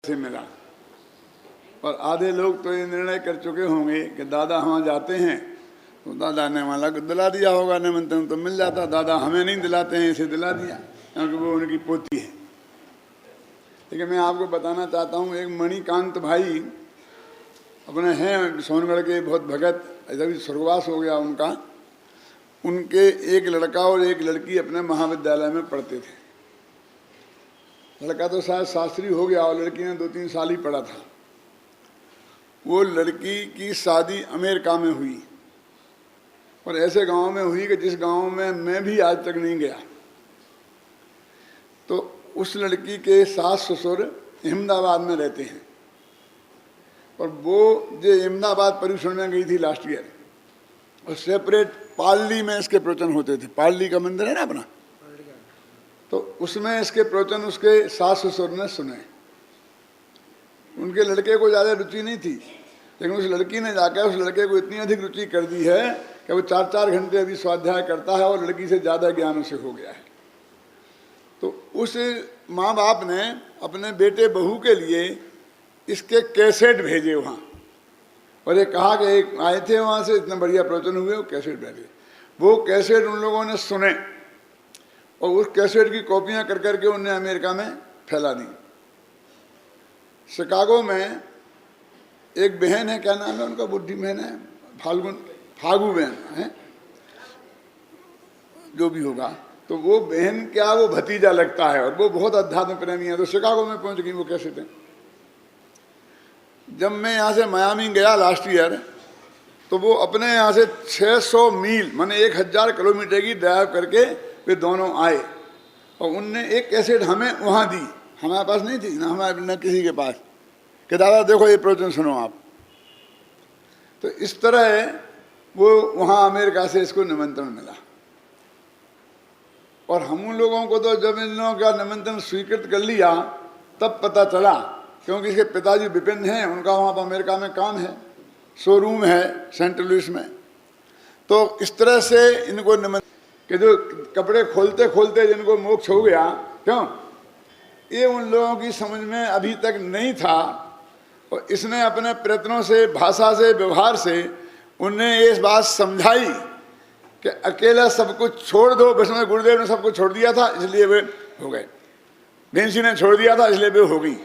से मिला। और आधे लोग तो ये निर्णय कर चुके होंगे कि दादा वहाँ जाते हैं तो दादा ने वाला को दिला दिया होगा, निमंत्रण तो मिल जाता, दादा हमें नहीं दिलाते हैं, इसे दिला दिया क्योंकि वो उनकी पोती है। लेकिन मैं आपको बताना चाहता हूँ, एक मणिकांत भाई अपने हैं सोनगढ़ के, बहुत भगत, ऐसा भी स्वर्गवास हो गया उनका। उनके एक लड़का और एक लड़की अपने महाविद्यालय में पढ़ते थे। लड़का तो शायद शास्त्री हो गया और लड़की ने 2-3 साल ही पढ़ा था। वो लड़की की शादी अमेरिका में हुई और ऐसे गांव में हुई कि जिस गांव में मैं भी आज तक नहीं गया। तो उस लड़की के सास ससुर अहमदाबाद में रहते हैं और वो जो अहमदाबाद पर्यूषण में गई थी लास्ट ईयर, और सेपरेट पाली में इसके प्रवचन होते थे। पाली का मंदिर है ना अपना, तो उसमें इसके प्रवचन उसके सास ससुर ने सुने। उनके लड़के को ज़्यादा रुचि नहीं थी, लेकिन उस लड़की ने जाकर उस लड़के को इतनी अधिक रुचि कर दी है कि वो 4-4 घंटे अभी स्वाध्याय करता है और लड़की से ज़्यादा ज्ञान उसे हो गया है। तो उस माँ बाप ने अपने बेटे बहू के लिए इसके कैसेट भेजे वहाँ, और ये कहा कि एक आए थे वहाँ से, इतने बढ़िया प्रवचन हुए, वो कैसेट भेजे। वो कैसेट उन लोगों ने सुने और उस कैसेट की कॉपियाँ कर करके उन्हें अमेरिका में फैला दी। शिकागो में एक बहन है, क्या नाम है उनका, बुढ़ी बहन है, फागू बहन है, जो भी होगा। तो वो बहन क्या, वो भतीजा लगता है और वो बहुत अध्यात्म प्रेमी है। तो शिकागो में पहुंच गई वो कैसे थे। जब मैं यहाँ से मियामी गया लास्ट ईयर, तो वो अपने यहाँ से 600 मील माने 1000 किलोमीटर की ड्राइव करके वे दोनों आए और उनने एक कैसेट हमें वहाँ दी। हमारे पास नहीं थी ना, हमारे न किसी के पास, कि दादा देखो ये प्रवचन सुनो आप। तो इस तरह वो वहाँ अमेरिका से इसको निमंत्रण मिला। और हम उन लोगों को तो जब इन लोगों का निमंत्रण स्वीकृत कर लिया तब पता चला, क्योंकि इसके पिताजी विपिन हैं, उनका वहाँ पर अमेरिका में काम है, शोरूम है सेंट लुइस में। तो इस तरह से इनको निमंत्रण कि जो कपड़े खोलते खोलते जिनको मोक्ष हो गया, क्यों, ये उन लोगों की समझ में अभी तक नहीं था। और इसने अपने प्रयत्नों से, भाषा से, व्यवहार से उन्हें ये बात समझाई कि अकेला सब कुछ छोड़ दो। बस में गुरुदेव ने सब कुछ छोड़ दिया था इसलिए वे हो गए, बेंसी ने छोड़ दिया था इसलिए वे हो गई।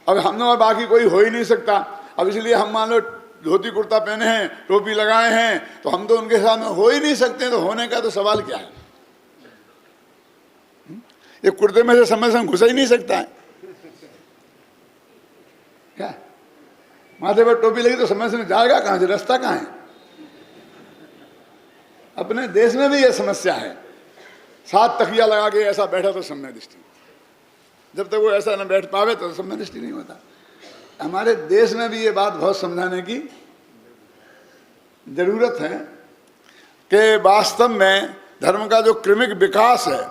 अब हम और बाकी कोई हो ही नहीं सकता। अब इसलिए हम मान लो धोती कुर्ता पहने हैं, टोपी लगाए हैं, तो हम तो उनके सामने हो ही नहीं सकते। तो होने का तो सवाल क्या है। ये कुर्ते में से समय से घुसा ही नहीं सकता है क्या। माथे पर टोपी लगी तो समय से जाएगा कहाँ से, रास्ता कहाँ है। अपने देश में भी यह समस्या है। 7 तकिया लगा के ऐसा बैठा तो समय दृष्टि, जब तक वो ऐसा न बैठ पावे तो समय दृष्टि नहीं होता। हमारे देश में भी ये बात बहुत समझाने की जरूरत है कि वास्तव में धर्म का जो क्रमिक विकास है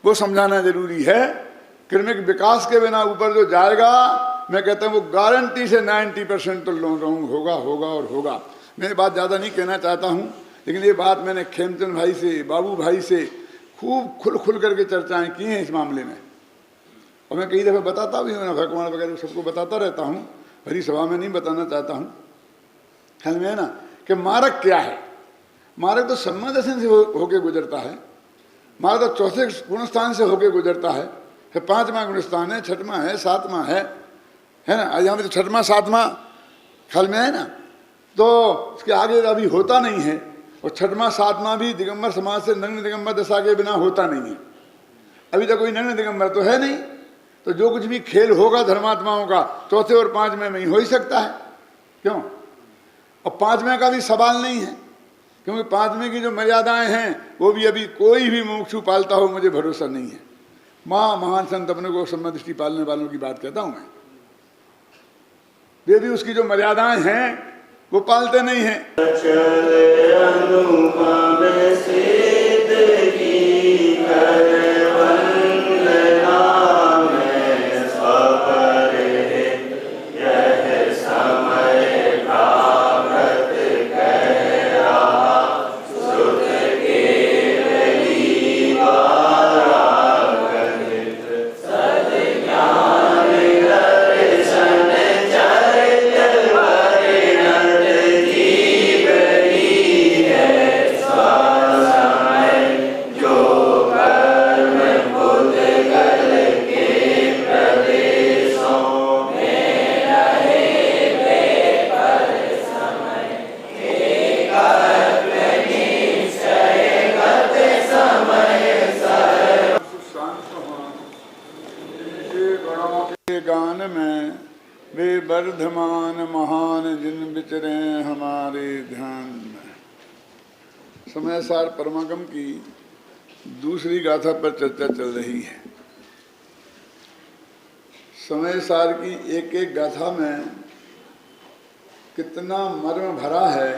वो समझाना जरूरी है। क्रमिक विकास के बिना ऊपर जो जाएगा, मैं कहता हूँ वो गारंटी से 90% तो रॉन्ग होगा और होगा। मैं बात ज़्यादा नहीं कहना चाहता हूँ, लेकिन ये बात मैंने खेमचंद भाई से, बाबू भाई से खूब खुल करके चर्चाएं की हैं इस मामले में। और मैं कई दफ़े बताता भी हूँ, भगवान वगैरह सबको बताता रहता हूँ, भरी सभा में नहीं बताना चाहता हूँ। ख्याल में है ना कि मार्ग क्या है। मार्ग तो सम्मा दर्शन से होके गुजरता है। मार्ग तो चौथे गुणस्थान से होके गुजरता है। 5वां गुणस्थान है, 6वां है, 7वां है ना। यहाँ में तो 6वां 7वां ख्याल में है ना। तो इसके आगे अभी होता नहीं है। और 6वां 7वां भी दिगंबर समाज से नग्न दिगंबर दशा के बिना होता नहीं है। अभी तक कोई नग्न दिगंबर तो है नहीं। तो जो कुछ भी खेल होगा धर्मात्माओं का 4थे और 5वें में ही हो ही सकता है। क्यों। और 5वें का भी सवाल नहीं है, क्योंकि 5वें की जो मर्यादाएं हैं वो भी अभी कोई भी मुमुक्षु पालता हो मुझे भरोसा नहीं है। माँ महान संत अपने को सम्मा दृष्टि पालने वालों की बात कहता हूँ मैं, वे भी उसकी जो मर्यादाएं हैं वो पालते नहीं हैं। Sadhu Jnana Vidarshana हैं वे वर्धमान महान जिन विचरे हमारे ध्यान में। समय सार परमागम की दूसरी गाथा पर चर्चा चल रही है। समय सार की एक एक गाथा में कितना मर्म भरा है,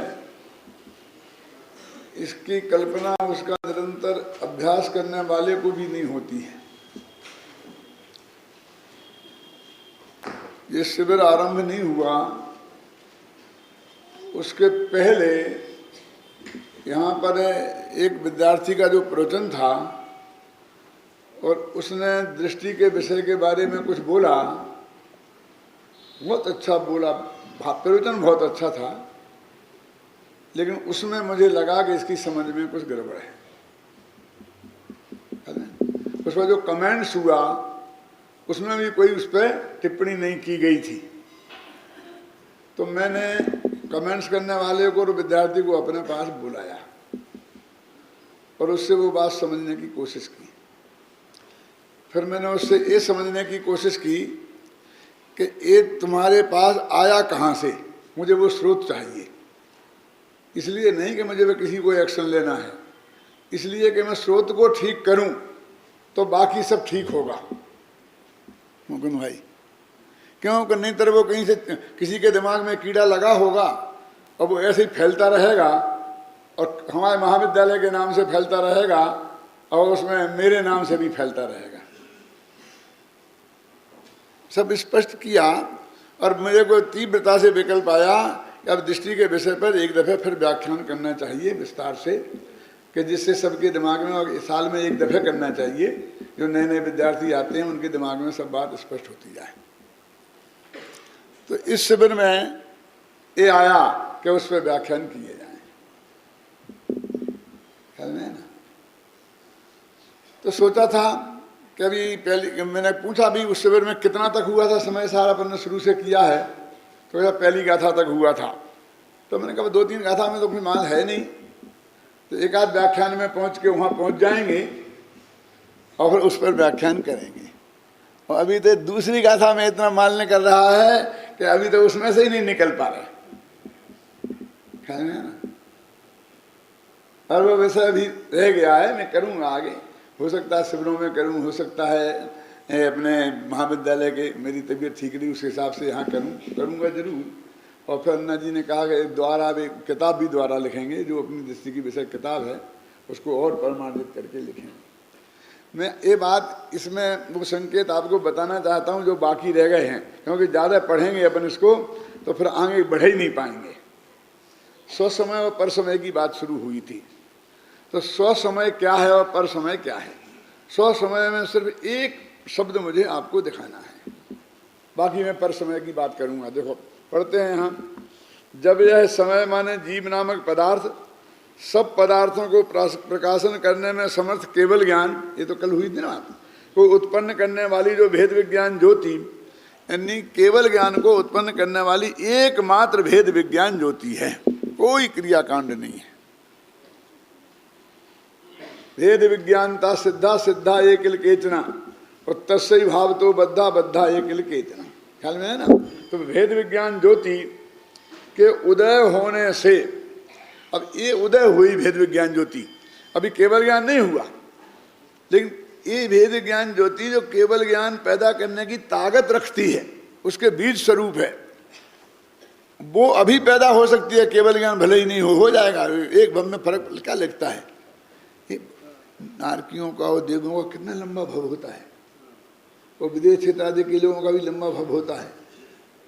इसकी कल्पना उसका निरंतर अभ्यास करने वाले को भी नहीं होती है। ये शिविर आरंभ नहीं हुआ उसके पहले यहाँ पर एक विद्यार्थी का जो प्रवचन था और उसने दृष्टि के विषय के बारे में कुछ बोला, बहुत अच्छा बोला, प्रवचन बहुत अच्छा था, लेकिन उसमें मुझे लगा कि इसकी समझ में कुछ गड़बड़ है। उसमें जो कमेंट्स हुआ उसमें भी कोई उस पर टिप्पणी नहीं की गई थी। तो मैंने कमेंट्स करने वाले को और विद्यार्थी को अपने पास बुलाया और उससे वो बात समझने की कोशिश की। फिर मैंने उससे ये समझने की कोशिश की कि ये तुम्हारे पास आया कहाँ से, मुझे वो स्रोत चाहिए। इसलिए नहीं कि मुझे किसी को एक्शन लेना है, इसलिए कि मैं स्रोत को ठीक करूं तो बाकी सब ठीक होगा। मुकुंद भाई, क्यों? नहीं तरह वो कहीं से किसी के दिमाग में कीड़ा लगा होगा और वो ऐसे ही फैलता रहेगा और हमारे महाविद्यालय के नाम से फैलता रहेगा और उसमें मेरे नाम से भी फैलता रहेगा। सब स्पष्ट किया और मेरे को तीव्रता से विकल्प आया कि अब दृष्टि के विषय पर एक दफ़े फिर व्याख्यान करना चाहिए विस्तार से, कि जिससे सबके दिमाग में, और साल में एक दफ़े करना चाहिए, जो नए नए विद्यार्थी आते हैं उनके दिमाग में सब बात स्पष्ट होती जाए। तो इस शिविर में ये आया कि उस पर व्याख्यान किए जाएं, ख्याल में है ना। तो सोचा था कि अभी पहली मैंने पूछा भी उस शिविर में कितना तक हुआ था समय सारा, अपन ने शुरू से किया है, तो पहली गाथा तक हुआ था। तो मैंने कहा 2-3 गाथा में तो कोई माल है नहीं, तो एक आध व्याख्यान में पहुंच के वहाँ पहुंच जाएंगे और फिर उस पर व्याख्यान करेंगे। और अभी तो दूसरी गाथा में इतना माल निकल रहा है कि अभी तो उसमें से ही नहीं निकल पा रहे, ख्याल में है ना। और वो वैसे अभी रह गया है, मैं करूँगा आगे, हो सकता है शिविरों में करूँ, हो सकता है अपने महाविद्यालय के, मेरी तबीयत ठीक नहीं उस हिसाब से यहाँ करूँगा जरूर। और फिर अन्ना जी ने कहा कि द्वारा भी किताब भी द्वारा लिखेंगे, जो अपनी दृष्टि की विषय किताब है उसको और प्रमाणित करके लिखेंगे। मैं ये बात इसमें वो संकेत आपको बताना चाहता हूँ जो बाकी रह गए हैं, क्योंकि ज़्यादा पढ़ेंगे अपन इसको तो फिर आगे बढ़ ही नहीं पाएंगे। स्वसमय और पर समय की बात शुरू हुई थी, तो स्वसमय क्या है और पर समय क्या है। स्वसमय में सिर्फ एक शब्द मुझे आपको दिखाना है, बाकी मैं पर समय की बात करूँगा। देखो पढ़ते हैं यहाँ, जब यह समय माने जीव नामक पदार्थ सब पदार्थों को प्रकाशन करने में समर्थ केवल ज्ञान, ये तो कल हुई थी ना बात, को उत्पन्न करने वाली जो भेद विज्ञान ज्योति, यानी केवल ज्ञान को उत्पन्न करने वाली एकमात्र भेद विज्ञान ज्योति है, कोई क्रियाकांड नहीं है। भेद विज्ञानता सिद्धा सिद्धा एकिल केचना और तस्सई भाव तो बद्धा बद्धा एकिल केचना, ख्याल में है ना। तो भेद विज्ञान ज्योति के उदय होने से, अब ये उदय हुई भेद विज्ञान ज्योति, अभी केवल ज्ञान नहीं हुआ, लेकिन ये भेद ज्ञान ज्योति जो केवल ज्ञान पैदा करने की ताकत रखती है, उसके बीज स्वरूप है, वो अभी पैदा हो सकती है। केवल ज्ञान भले ही नहीं हो जाएगा, एक भव में फर्क क्या लगता है। नारकियों का और देवों का कितना लंबा भव होता है, और विदेश क्षेत्र आदि के लोगों का भी लंबा भव होता है।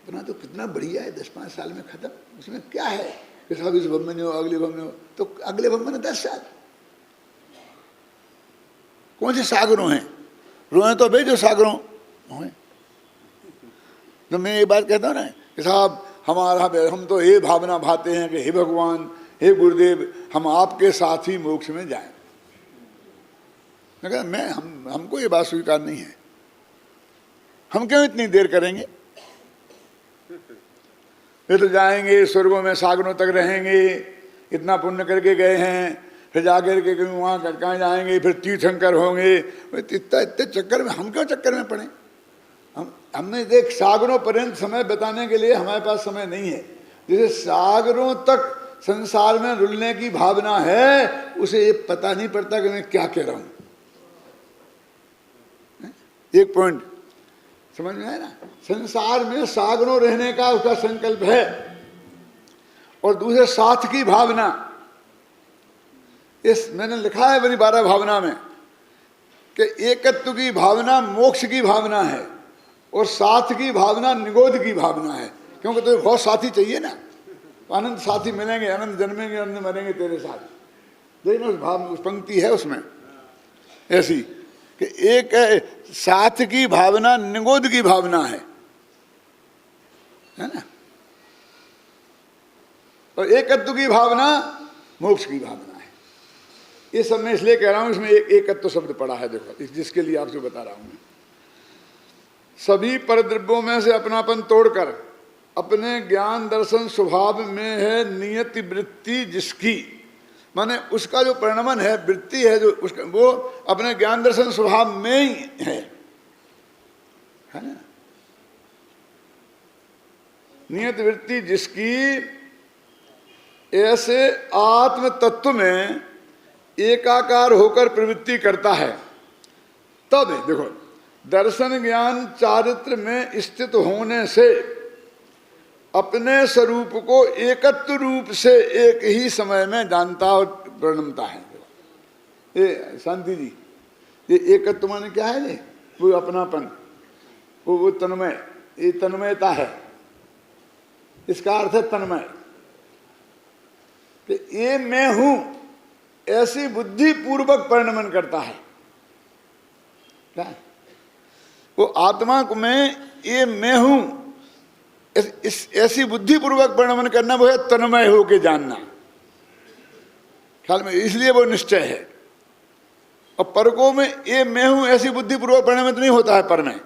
अपना तो कितना बढ़िया है, 10-5 साल में खत्म, उसमें क्या है कि साहब इस भव में नहीं हो, अगले भव में हो, तो अगले भव में 10 साल। कौन से सागरों हैं, रोए तो भेजो सागरों हैं। तो मैं ये बात कहता हूँ ना कि साहब हम तो ये भावना भाते हैं कि हे भगवान, हे गुरुदेव, हम आपके साथ ही मोक्ष में जाएं। मैं हमको ये बात स्वीकार नहीं है, हम क्यों इतनी देर करेंगे। वे तो जाएंगे स्वर्गों में, सागरों तक रहेंगे, इतना पुण्य करके गए हैं, फिर जाकर के कहीं वहाँ कहाँ जाएंगे, फिर तीर्थंकर होंगे। इतने चक्कर में हम क्यों चक्कर में पड़े। हमने देख सागरों पर्यंत समय बिताने के लिए हमारे पास समय नहीं है। जैसे सागरों तक संसार में रुलने की भावना है, उसे ये पता नहीं पड़ता कि मैं क्या कह रहा हूं। एक पॉइंट समझ में आया ना, संसार में सागरों रहने का उसका संकल्प है। और दूसरे साथ की भावना, इस मैंने लिखा है मेरी 12 भावना में कि एकत्व की भावना मोक्ष की भावना है और साथ की भावना निगोद की भावना है। क्योंकि तुझे बहुत साथी चाहिए ना, तो अनंत साथी मिलेंगे, अनंत जन्मेंगे, अनंत मरेंगे तेरे साथ। लेकिन उस भाव उस पंक्ति है उसमें ऐसी कि एक साथ की भावना निगोद की भावना है ना, और एकत्व की भावना मोक्ष की भावना है। ये सब मैं इसलिए कह रहा हूं, इसमें एकत्व शब्द पड़ा है, देखो जिसके लिए आपसे बता रहा हूं मैं। सभी परद्रव्यों में से अपनापन तोड़कर अपने ज्ञान दर्शन स्वभाव में है नियति वृत्ति जिसकी, माने उसका जो परिणमन है, वृत्ति है जो उसका, वो अपने ज्ञान दर्शन स्वभाव में ही है ना। नियत वृत्ति जिसकी ऐसे आत्म तत्व में एकाकार होकर प्रवृत्ति करता है, तब देखो दर्शन ज्ञान चारित्र में स्थित होने से अपने स्वरूप को एकत्व रूप से एक ही समय में जानता और परिणमता है। ये शांति जी, ये एकत्व माने क्या है? ये वो अपनापन, वो तन्मय, ये तन्मयता है, इसका अर्थ है तन्मय। कि ये मैं हूं ऐसी बुद्धि पूर्वक परिणमन करता है। क्या वो आत्मा को में ये मैं हूं इस ऐसी बुद्धि पूर्वक परिणमन करना, वो है तन्मय होके जानना ख्याल में, इसलिए वो निश्चय है। और परकों में ये मैं हूं ऐसी बुद्धि पूर्वक परिणमित नहीं होता है, पर में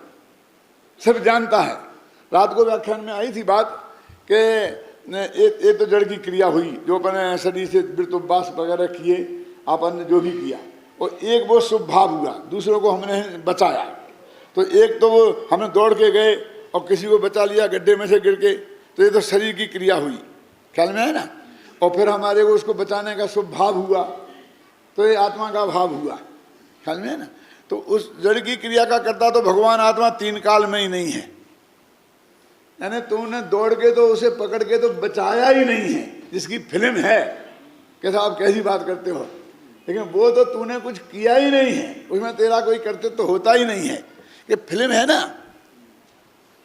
सब जानता है। रात को व्याख्यान में आई थी बात कि ये तो जड़ की क्रिया हुई, जो अपने शरीर से वृत्तोपवास वगैरह किए, अपन ने जो भी किया, और एक वो शुभ भाव हुआ, दूसरों को हमने बचाया। तो एक तो वो हमने दौड़ के गए और किसी को बचा लिया गड्ढे में से गिर के, तो ये तो शरीर की क्रिया हुई, ख्याल में है ना। और फिर हमारे को उसको बचाने का शुभ भाव हुआ, तो ये आत्मा का भाव हुआ, ख्याल में है ना। तो उस जड़ की क्रिया का करता तो भगवान आत्मा तीन काल में ही नहीं है, यानी तुमने दौड़ के तो उसे पकड़ के तो बचाया ही नहीं है, जिसकी फिल्म है। कैसा आप कैसी बात करते हो, लेकिन वो तो तूने कुछ किया ही नहीं है, उसमें तेरा कोई कर्तव्य तो होता ही नहीं है। कि फिल्म है ना,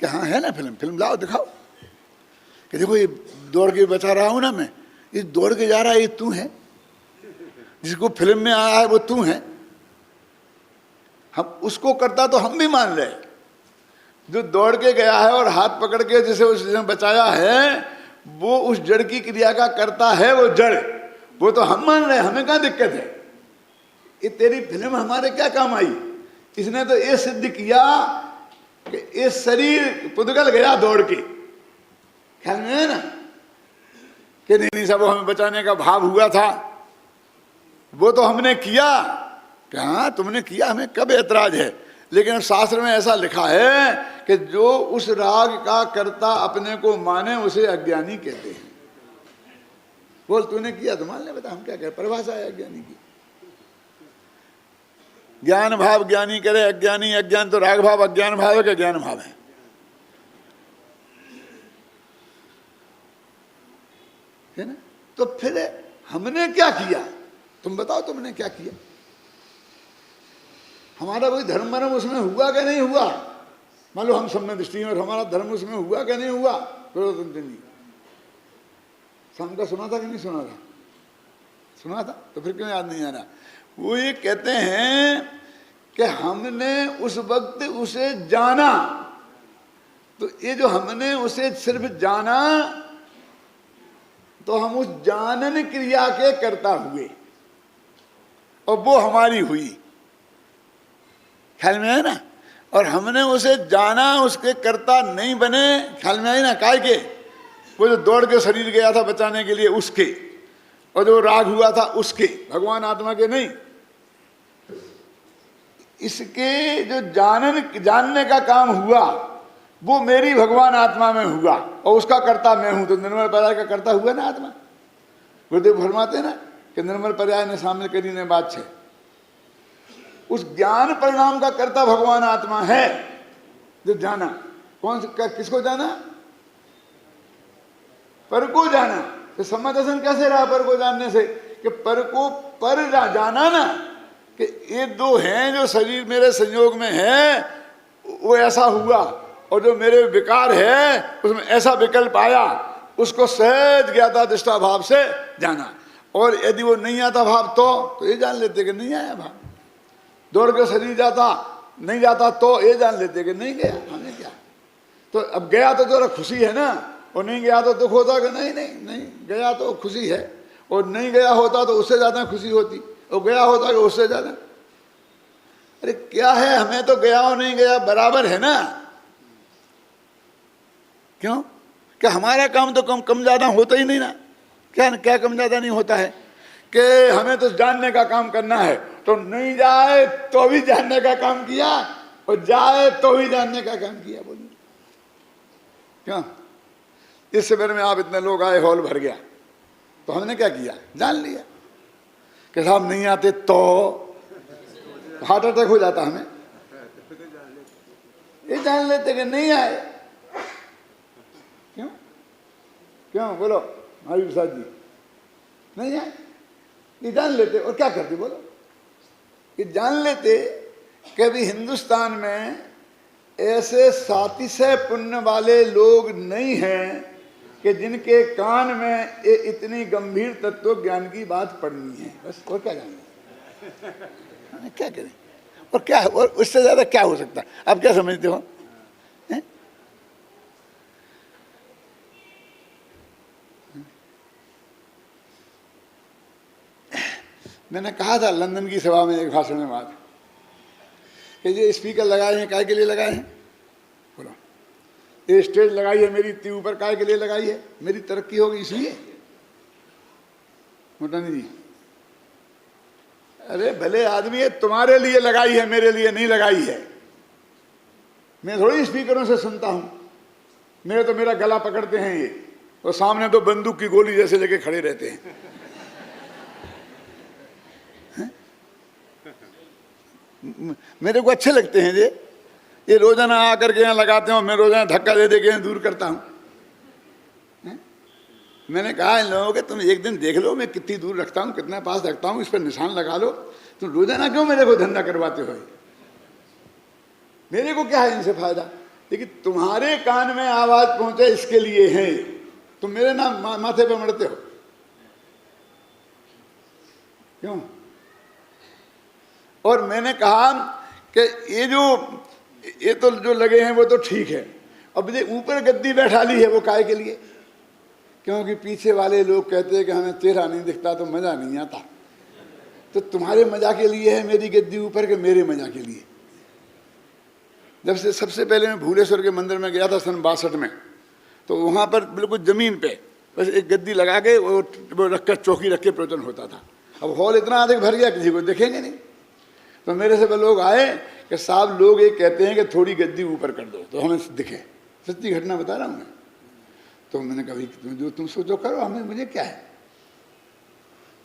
कि हाँ है ना फिल्म लाओ दिखाओ कि देखो ये दौड़ के बचा रहा हूं ना मैं, ये दौड़ के जा रहा है, ये तू है, जिसको फिल्म में आया है वो तू है। हम उसको करता तो हम भी मान रहे, जो दौड़ के गया है और हाथ पकड़ के जिसे उसने बचाया है, वो उस जड़ की क्रिया का करता है, वो जड़, वो तो हम मान रहे, हमें क्या दिक्कत है। ये तेरी फिल्म हमारे क्या काम आई? इसने तो ये सिद्ध किया कि ये शरीर पुदगल गया दौड़ के, ख्याल में है ना, कि नहीं सब हमें बचाने का भाव हुआ था, वो तो हमने किया। कि हाँ तुमने किया, हमें कब ऐतराज है। लेकिन शास्त्र में ऐसा लिखा है कि जो उस राग का कर्ता अपने को माने उसे अज्ञानी कहते हैं। बोल तूने किया तो मान ले, बता हम क्या कहें, परिभाषा है अज्ञानी की। ज्ञान भाव ज्ञानी करे, अज्ञानी अज्ञान, तो राग भाव अज्ञान भाव है कि ज्ञान भाव है ना। तो फिर हमने क्या किया, तुम बताओ तुमने क्या किया? हमारा कोई धर्म मर्म उसमें हुआ क्या नहीं हुआ? मान लो हम सब में दृष्टि और हमारा धर्म उसमें हुआ क्या नहीं हुआ? शाम का सुना था कि नहीं सुना था? सुना था, तो फिर क्यों याद नहीं आ रहा? वो ये कहते हैं कि हमने उस वक्त उसे जाना, तो ये जो हमने उसे सिर्फ जाना, तो हम उस जानन क्रिया के कर्ता हुए और वो हमारी हुई, ख्याल में है ना। और हमने उसे जाना, उसके कर्ता नहीं बने, ख्याल में है ना। काय के वो जो दौड़ के शरीर गया था बचाने के लिए उसके, और जो राग हुआ था उसके, भगवान आत्मा के नहीं। इसके जो जानने का काम हुआ वो मेरी भगवान आत्मा में हुआ और उसका कर्ता मैं हूं। तो निर्मल पर्याय का कर्ता हुआ ना आत्मा। गुरुदेव फरमाते ना कि निर्मल पर्याय ने शामिल करी ने बात छे। उस ज्ञान परिणाम का कर्ता भगवान आत्मा है जो जाना। कौन किसको जाना? पर को जाना। तो सम्मत दर्शन कैसे रहा पर को जानने से? कि पर को पर जाना ना कि ये दो हैं जो शरीर मेरे संयोग में है, वो ऐसा हुआ, और जो मेरे विकार है उसमें ऐसा विकल्प आया, उसको सहज ज्ञाता दृष्टा भाव से जाना। और यदि वो नहीं आता भाव तो ये जान लेते कि नहीं आया भाव। दौड़ के शरीर जाता नहीं जाता तो ये जान लेते कि नहीं गया, हमें क्या। तो अब गया तो जरा खुशी है ना, और नहीं गया तो दुख होता कि नहीं नहीं नहीं गया तो खुशी है, और नहीं गया होता तो उससे ज्यादा खुशी होती, और गया होता कि उससे ज्यादा। अरे क्या है, हमें तो गया और नहीं गया बराबर है ना। क्यों? क्या हमारा काम तो कम ज्यादा होता ही नहीं ना। क्या कम ज्यादा नहीं होता है कि हमें तो जानने का काम करना है, तो नहीं जाए तो भी जानने का काम किया, और जाए तो भी जानने का काम किया। बोलिए क्यों? इस शिविर में आप इतने लोग आए, हॉल भर गया, तो हमने क्या किया? जान लिया कि साहब नहीं आते तो हार्ट अटैक हो जाता हमें। ये जान लेते कि नहीं आए। क्यों? क्यों बोलो हरि प्रसाद जी? नहीं आए, ये जान लेते। और क्या करते बोलो? ये जान लेते कि अभी हिंदुस्तान में ऐसे 37 पुण्य वाले लोग नहीं हैं कि जिनके कान में ये इतनी गंभीर तत्व ज्ञान की बात पढ़नी है। बस और क्या जानना, क्या करें? और क्या, और उससे ज्यादा क्या हो सकता? आप क्या समझते हो? मैंने कहा था लंदन की सभा में एक भाषण में बात कि ये स्पीकर लगाए हैं काय के लिए लगाए हैं? बोलो। ये स्टेज लगाई है मेरी इतनी ऊपर काय के लिए लगाई है? मेरी तरक्की होगी इसलिए? मोटानी जी, अरे भले आदमी है, तुम्हारे लिए लगाई है, मेरे लिए नहीं लगाई है। मैं थोड़ी स्पीकरों से सुनता हूं। मेरे तो मेरा गला पकड़ते हैं ये, और सामने तो बंदूक की गोली जैसे लेके खड़े रहते हैं। मेरे को अच्छे लगते हैं ये रोजाना आकर के यहाँ लगाते हो, मैं रोजाना धक्का दे दे के दूर करता हूँ। मैंने कहा इन लोगों के तुम एक दिन देख लो मैं कितनी दूर रखता हूँ, कितना पास रखता हूँ, इस पर निशान लगा लो। तुम रोजाना क्यों मेरे को धंधा करवाते हो? मेरे को क्या है इनसे फायदा? लेकिन तुम्हारे कान में आवाज पहुंचे इसके लिए है। तुम मेरे नाम माथे पे मरते हो क्यों? और मैंने कहा कि ये तो जो लगे हैं वो तो ठीक है, अब ये ऊपर गद्दी बैठा ली है वो काय के लिए? क्योंकि पीछे वाले लोग कहते हैं कि हमें चेहरा नहीं दिखता तो मजा नहीं आता। तो तुम्हारे मजा के लिए है मेरी गद्दी ऊपर के मेरे मजा के लिए? जब से सबसे पहले मैं भूलेश्वर के मंदिर में गया था सन 62 में, तो वहाँ पर बिल्कुल जमीन पे बस एक गद्दी लगा के वो रखकर चौकी रख के प्रवचन होता था। अब हॉल इतना अधिक भर गया किसी को देखेंगे नहीं। तो मेरे से लोग आए कि साहब लोग ये कहते हैं कि थोड़ी गद्दी ऊपर कर दो तो हमें दिखे। सच्ची घटना बता रहा हूँ मैं। तो मैंने कहा जो तुम सोचो करो, हमें मुझे क्या है।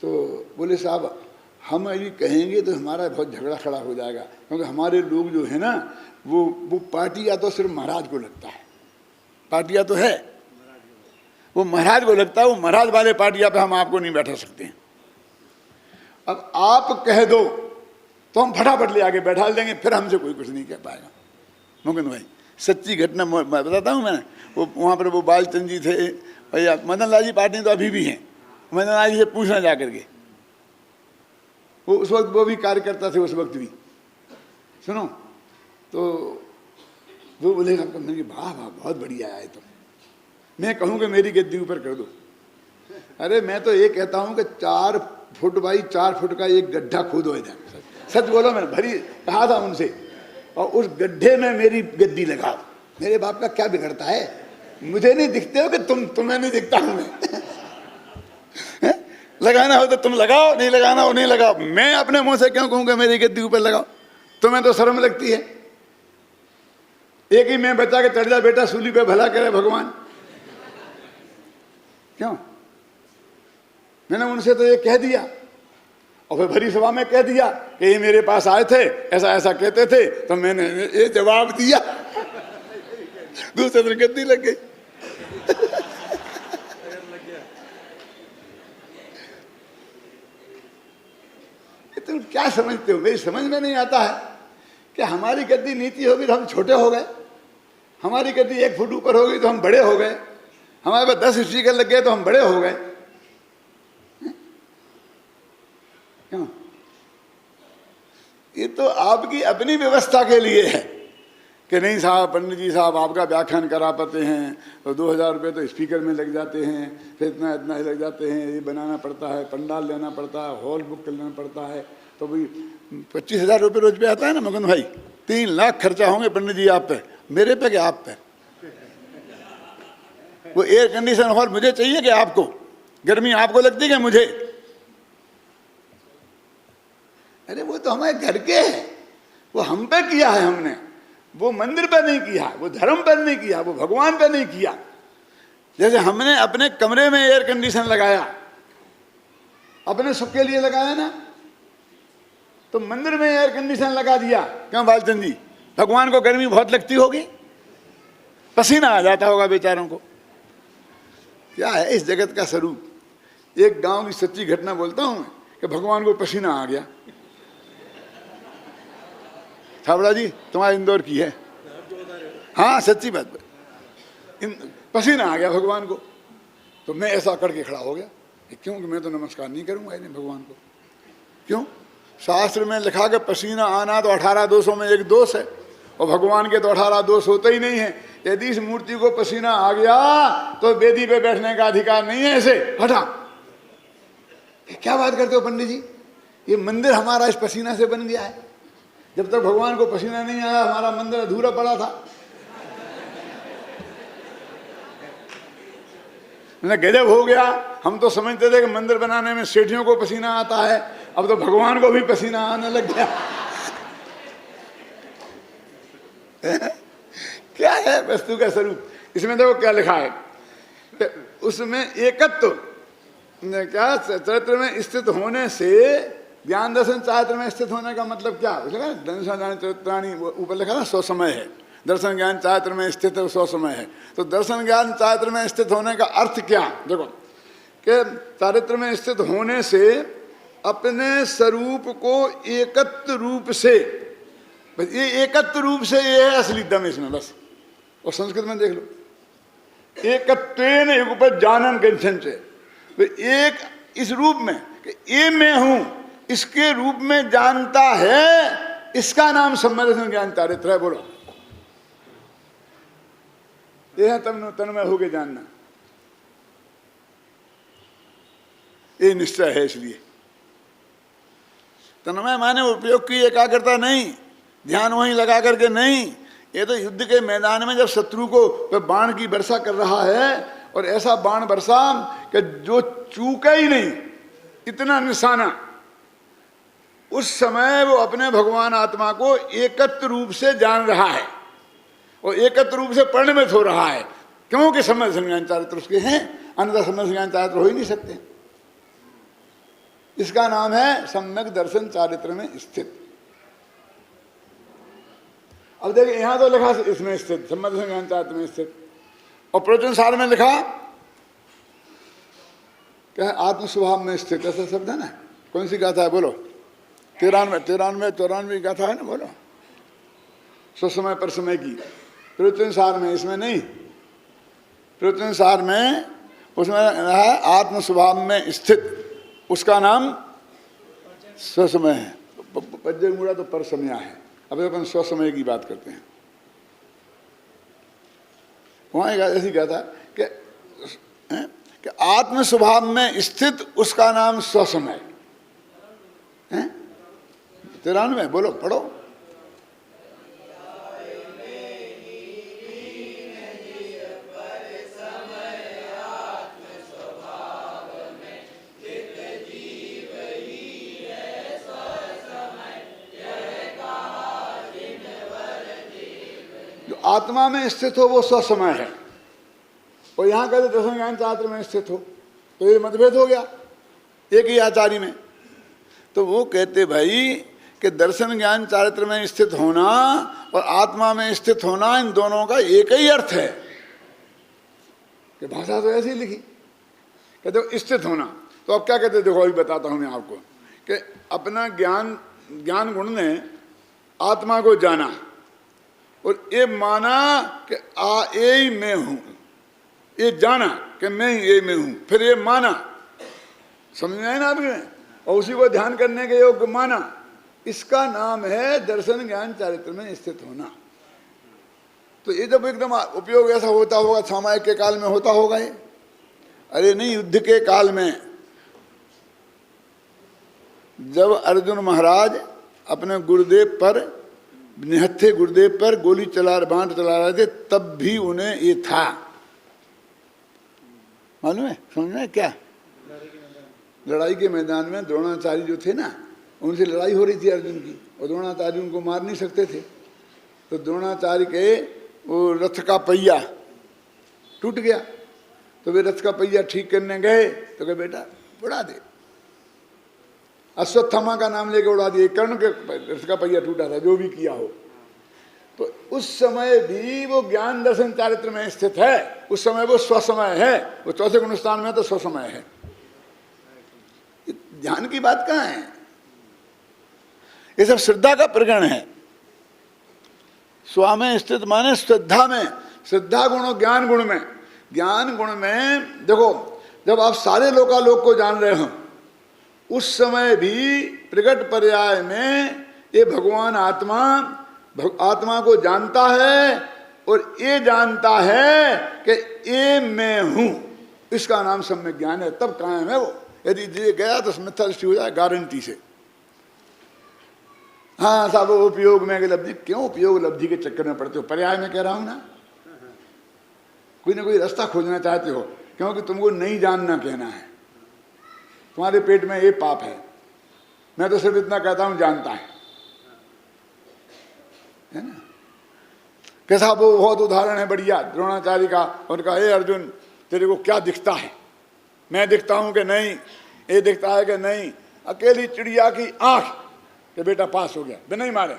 तो बोले साहब हम अभी कहेंगे तो हमारा बहुत झगड़ा खड़ा हो जाएगा, क्योंकि हमारे लोग जो है ना वो पार्टी या तो सिर्फ महाराज को लगता है, पार्टियाँ तो है वो महाराज को लगता है, वो महाराज वाले पार्टियाँ पे हम आपको नहीं बैठा सकते हैं। अब आप कह दो तो हम फटाफट ले आके बैठा देंगे, फिर हमसे कोई कुछ नहीं कह पाएगा। मुकुंद भाई सच्ची घटना बताता हूँ मैं। वो वहाँ पर वो बालचंद जी थे, भैया मदन लाल जी पार्टी तो अभी भी हैं, मदन लाल जी से पूछना जा करके। वो उस वक्त वो भी कार्यकर्ता थे, उस वक्त भी सुनो। तो वो बोलेगा मेरी वाह वाह बहुत बढ़िया आए तुम। मैं कहूँ कि मेरी गद्दी ऊपर कर दो। अरे मैं तो ये कहता हूँ कि 4 फुट बाई 4 फुट का एक गड्ढा खोदो इधर। सच बोलो, मैंने भरी कहा था उनसे, और उस गड्ढे में मेरी गद्दी लगाओ। मेरे बाप का क्या बिगड़ता है? मुझे नहीं दिखते हो कि तुम्हें नहीं दिखता हूं मैं। लगाना हो तो तुम लगाओ, नहीं लगाना हो नहीं लगाओ। मैं अपने मुंह से क्यों कहूँ कि मेरी गद्दी ऊपर लगाओ? तुम्हें तो शर्म लगती है। एक ही मैं बच्चा के चढ़ जा बेटा सूली पे, भला करे भगवान। क्यों? मैंने उनसे तो ये कह दिया, और फिर भरी सभा में कह दिया कि ये मेरे पास आए थे, ऐसा ऐसा कहते थे, तो मैंने ये जवाब दिया। दूसरे दिन गद्दी लग गई। तुम क्या समझते हो? मेरी समझ में नहीं आता है कि हमारी गद्दी नीति होगी तो हम छोटे हो गए, हमारी गद्दी 1 फुट ऊपर होगी तो हम बड़े हो गए, हमारे पास 10 स्पीकर लग गए तो हम बड़े हो गए। क्यों? ये तो आपकी अपनी व्यवस्था के लिए है कि नहीं साहब, पंडित जी साहब आपका व्याख्यान करा पाते हैं तो 2000 रुपये तो स्पीकर में लग जाते हैं, फिर इतना इतना ही लग जाते हैं, ये बनाना पड़ता है, पंडाल लेना पड़ता है, हॉल बुक करना पड़ता है, तो भाई 25,000 रुपये रोज पे आता है ना मगन भाई, 3 लाख खर्चा होंगे पंडित जी आप पे, मेरे पे क्या आप पे? वो एयर कंडीशन हॉल मुझे चाहिए कि आपको? गर्मी आपको लगती है मुझे? अरे वो तो हमारे घर के है, वो हम पे किया है हमने, वो मंदिर पर नहीं किया, वो धर्म पर नहीं किया, वो भगवान पर नहीं किया। जैसे हमने अपने कमरे में एयर कंडीशन लगाया, अपने सुख के लिए लगाया ना, तो मंदिर में एयर कंडीशन लगा दिया। क्यों बालचंद जी? भगवान को गर्मी बहुत लगती होगी, पसीना आ जाता होगा बेचारों को। क्या है इस जगत का स्वरूप? एक गांव की सच्ची घटना बोलता हूं मैं कि भगवान को पसीना आ गया। छाबड़ा जी तुम्हारे इंदौर की है, हाँ सच्ची बात, पसीना आ गया भगवान को। तो मैं ऐसा करके खड़ा हो गया, क्योंकि मैं तो नमस्कार नहीं करूंगा इन्हें भगवान को। क्यों? शास्त्र में लिखा कि पसीना आना तो 18 दोषों में एक दोष है, और भगवान के तो 18 दोष होते ही नहीं है। यदि इस मूर्ति को पसीना आ गया तो वेदी पे बैठने का अधिकार नहीं है, ऐसे हटा। क्या बात करते हो पंडित जी? ये मंदिर हमारा इस पसीना से बन गया है। जब तक भगवान को पसीना नहीं आया हमारा मंदिर अधूरा पड़ा था। गजब हो गया, हम तो समझते थे कि मंदिर बनाने में सेठियों को पसीना आता है, अब तो भगवान को भी पसीना आने लग गया। क्या है वस्तु का स्वरूप? इसमें देखो क्या लिखा है, उसमें एकत्व क्या चरित्र में स्थित होने से, ज्ञान दर्शन चारित्र में स्थित होने का मतलब क्या? दर्शन ज्ञान चरित्राणी ऊपर लिखा ना, 100 समय है। दर्शन ज्ञान चारित्र में स्थित है, 100 समय है। तो दर्शन ज्ञान चारित्र में स्थित होने का अर्थ क्या? देखो कि चारित्र में स्थित होने से अपने स्वरूप को एकत्व रूप से, बस ये एकत्व रूप से ये है असली दम इसमें बस। और संस्कृत में देख लो, एकत्वेन युगपत् जानन गच्छन् से, एक इस रूप में कि ये मैं हूं, इसके रूप में जानता है, इसका नाम सम्मदर्शन ज्ञान चारित्र है। बोलो, ये है तन्मय होके जानना, ये निश्चय है। इसलिए तन्मय माने उपयोग की एकाग्रता नहीं, ध्यान वहीं लगा करके नहीं। ये तो युद्ध के मैदान में जब शत्रु को बाण की वर्षा कर रहा है, और ऐसा बाण वर्षा कि जो चूका ही नहीं, इतना निशाना, उस समय वो अपने भगवान आत्मा को एकत्र रूप से जान रहा है और एकत्र रूप से परिणमित हो रहा है, क्योंकि सम्यक ज्ञान चारित्र उसके हैं, अन्यथा सम्यक ज्ञान चारित्र हो ही नहीं सकते। इसका नाम है सम्यक दर्शन चारित्र में स्थित। अब देखिए यहां तो लिखा इसमें स्थित, सम्यक दर्शन ज्ञान चारित्र में स्थित, और प्रवचन सार में लिखा क्या है? आत्म स्वभाव में स्थित, ऐसा शब्द है ना। कौन सी गाथा है बोलो? 93 गाथा है ना, बोलो। स्वसमय पर समय की प्रवचन सार में, इसमें नहीं। प्रवचन सार में उसमें है आत्म स्वभाव में स्थित, उसका नाम स्वसमय है। पज्जर मुड़ा तो पर समय है। अब अपन स्वसमय की बात करते हैं। वहां ऐसी गाथा कि आत्म स्वभाव में स्थित उसका नाम स्वसमय है। 93 बोलो, पढ़ो। आत्मा में स्थित हो वो स्वसमय है, और यहाँ कहते दर्शन ज्ञान चारित्र में स्थित हो, तो ये मतभेद हो गया एक ही आचार्य में। तो वो कहते भाई कि दर्शन ज्ञान चारित्र में स्थित होना और आत्मा में स्थित होना, इन दोनों का एक ही अर्थ है। कि भाषा तो ऐसी लिखी, कहते हो स्थित होना। तो अब क्या कहते, देखो अभी बताता हूं मैं आपको कि अपना ज्ञान गुण ने आत्मा को जाना और ये माना कि ये ही मैं हूं, ये जाना कि मैं ही ये मैं हूं, फिर ये माना, समझ में आए ना आपने, और उसी को ध्यान करने के योग्य माना, इसका नाम है दर्शन ज्ञान चारित्र में स्थित होना। तो ये जब एकदम उपयोग ऐसा होता होगा, सामायिक के काल में होता होगा ये, अरे नहीं, युद्ध के काल में जब अर्जुन महाराज अपने गुरुदेव पर, निहत्थे गुरुदेव पर गोली बाण चला रहे थे, तब भी उन्हें ये था, मालूम है, समझ में क्या, लड़ाई के मैदान में द्रोणाचार्य जो थे ना, उनसे लड़ाई हो रही थी अर्जुन की, और द्रोणाचार्य उनको मार नहीं सकते थे। तो द्रोणाचार्य के वो रथ का पहिया टूट गया, तो वे रथ का पहिया ठीक करने गए, तो कहे बेटा उड़ा दे, अश्वत्थामा का नाम लेके उड़ा दिए, कर्ण के रथ का पहिया टूटा था, जो भी किया हो। तो उस समय भी वो ज्ञान दर्शन चारित्र में स्थित है, उस समय वो स्वसमय है, वो चौथे गुणस्थान में तो स्वसमय है। ध्यान की बात कहाँ है, ये सब श्रद्धा का प्रकरण है। स्वा में स्थित माने श्रद्धा में, श्रद्धा गुण और ज्ञान गुण में। ज्ञान गुण में देखो, जब आप सारे लोकालोक को जान रहे हो, उस समय भी प्रकट पर्याय में ये भगवान आत्मा को जानता है, और ये जानता है कि ये मैं हूं, इसका नाम सम्यक ज्ञान है, तब कायम है वो। यदि ये गया तो मिथ्या दृष्टि हो जाए गारंटी से। हाँ साहब, उपयोग में लब्धि, क्यों उपयोग लब्धि के चक्कर में पड़ते हो, पर्याय में कह रहा हूं ना, कोई ना कोई रास्ता खोजना चाहते हो, क्योंकि तुमको नहीं जानना कहना है, तुम्हारे पेट में ये पाप है। मैं तो सिर्फ इतना कहता हूं, जानता है ना। कैसा वो बहुत उदाहरण है बढ़िया द्रोणाचार्य का, उनका, हे अर्जुन तेरे को क्या दिखता है, मैं दिखता हूं कि नहीं, ये दिखता है कि नहीं, अकेली चिड़िया की आंख कि बेटा पास हो गया, बिना ही मारे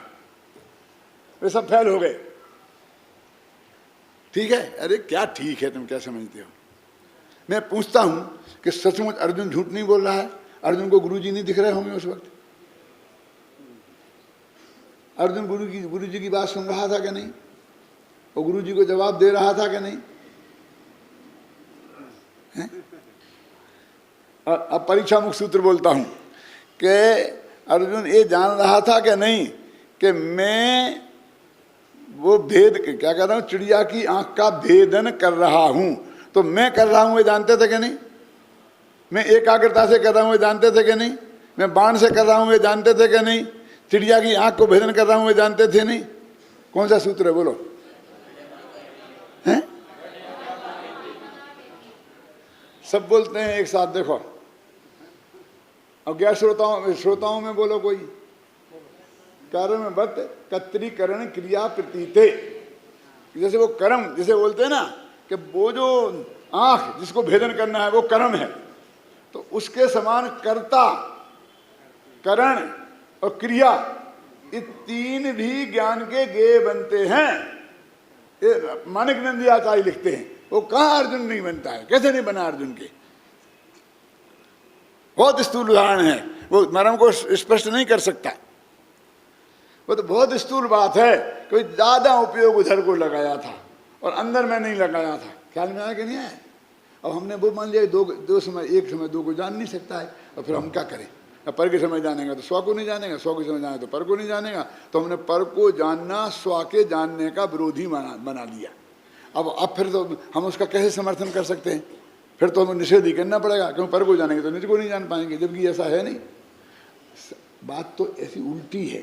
वे सब फेल हो गए। ठीक है, अरे क्या ठीक है, तुम क्या समझते हो। मैं पूछता हूं कि सचमुच अर्जुन झूठ नहीं बोल रहा है, अर्जुन को गुरुजी नहीं दिख रहे होंगे उस वक्त, अर्जुन गुरुजी की बात सुन रहा था कि नहीं, और गुरुजी को जवाब दे रहा था कि नहीं है? और अब परीक्षा मुख सूत्र बोलता हूं कि अर्जुन ये जान रहा था कि नहीं कि मैं वो भेद, क्या कर रहा हूं, चिड़िया की आंख का भेदन कर रहा हूं। तो मैं कर रहा हूं, वे जानते थे कि नहीं, मैं एकाग्रता से कर रहा हूं, वे जानते थे कि नहीं, मैं बाण से कर रहा हूं, वे जानते थे कि नहीं, चिड़िया की आंख को भेदन कर रहा हूं, वे जानते थे नहीं। कौन सा सूत्र है बोलो, हैं? सब बोलते हैं एक साथ, देखो अब क्या श्रोताओं में बोलो कोई, कर्म बत कत्रीकरण क्रिया प्रतीते, जैसे वो कर्म, जैसे बोलते हैं ना कि वो जो आंख जिसको भेदन करना है वो कर्म है, तो उसके समान कर्ता, करण और क्रिया, ये तीन भी ज्ञान के गे बनते हैं। ये माणिक नंदी आचार्य लिखते हैं, वो कहाँ अर्जुन नहीं बनता है, कैसे नहीं बना अर्जुन के, बहुत स्थूल उदाहरण है, वो मर्म को स्पष्ट नहीं कर सकता, वो तो बहुत स्थूल बात है। कोई ज्यादा उपयोग उधर को लगाया था और अंदर में नहीं लगाया था, ख्याल में आया कि नहीं आया। अब हमने वो मान लिया दो समय, एक समय दो को जान नहीं सकता है, और फिर हम क्या करें, अब पर के समय जानेगा तो स्व को नहीं जानेगा, स्व के समय जाने तो पर को नहीं जानेगा, तो हमने पर को जानना स्व के जानने का विरोधी बना लिया। अब फिर तो हम उसका कैसे समर्थन कर सकते हैं, फिर तो हमें निषेध ही करना पड़ेगा, क्योंकि पर को जानेंगे तो निज को नहीं जान पाएंगे, जबकि ऐसा है नहीं। बात तो ऐसी उल्टी है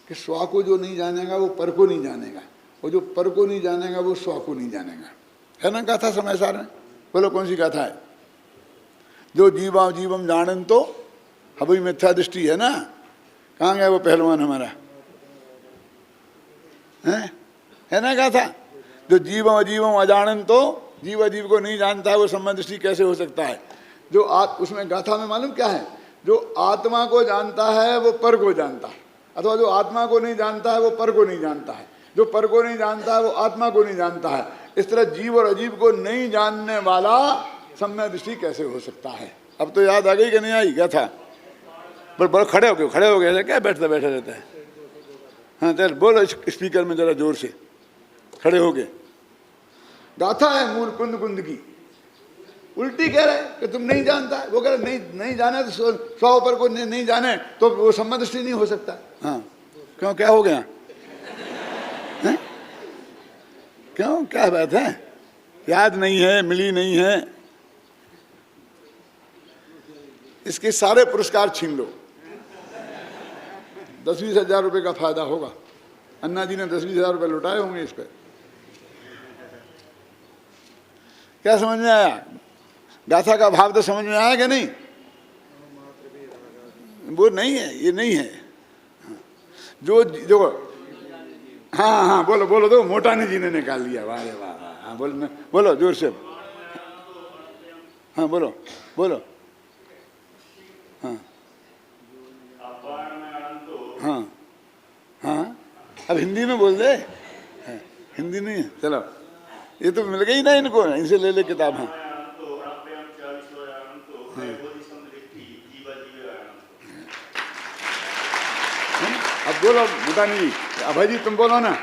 कि स्व को जो नहीं जानेगा वो पर को नहीं जानेगा, और जो पर को नहीं जानेगा वो स्व को नहीं जानेगा, है ना गाथा समय सार में। बोलो कौन सी गाथा है, जो जीवम जानन तो हबी मिथ्या दृष्टि है ना। कहाँ गया वो पहलवान हमारा, है है ना गाथा। जो जीवम अजीवम अजानन, तो जीव अजीव को नहीं जानता है वो सम्यक दृष्टि कैसे हो सकता है। जो उसमें गाथा में मालूम क्या है, जो आत्मा को जानता है वो पर को जानता है, अथवा जो आत्मा को नहीं जानता है वो पर को नहीं जानता है, जो पर को नहीं जानता है वो आत्मा को नहीं जानता है। इस तरह जीव और अजीव को नहीं जानने वाला सम्यक दृष्टि कैसे हो सकता है। अब तो याद आ गई कि नहीं आई गाथा। पर खड़े हो गए क्या बैठते बैठे रहता है। हाँ चल बोलो स्पीकर में जरा जोर से, खड़े हो गए। गाथा है मूल कुंद कुंद की, उल्टी कह रहे कि तुम नहीं जानता है। वो कह रहे नहीं जाने तो 100 पर को नहीं जाने तो वो सम्यक दृष्टि नहीं हो सकता। हाँ क्यों, क्या हो गया है? क्यों, क्या बात है? याद नहीं है, मिली नहीं है, इसके सारे पुरस्कार छीन लो। 10-20 हजार रुपये का फायदा होगा। अन्ना जी ने 10-20 हजार रुपये लुटाए होंगे इस पर। क्या समझ में आया? गाथा का भाव तो समझ में आया कि नहीं? वो नहीं है, ये नहीं है। जो हाँ बोलो बोलो, तो मोटानी जी ने निकाल लिया। वाह रे वाह। हाँ बोलो जोर से। हाँ बोलो बोलो। हाँ हाँ हाँ, अब हिंदी में बोल दे। हिंदी नहीं है, चलो ये तो मिल गई ना इनको, इनसे ले ले किताब। हाँ अब बोलो मुटानी जी, अभय जी तुम बोलो ना।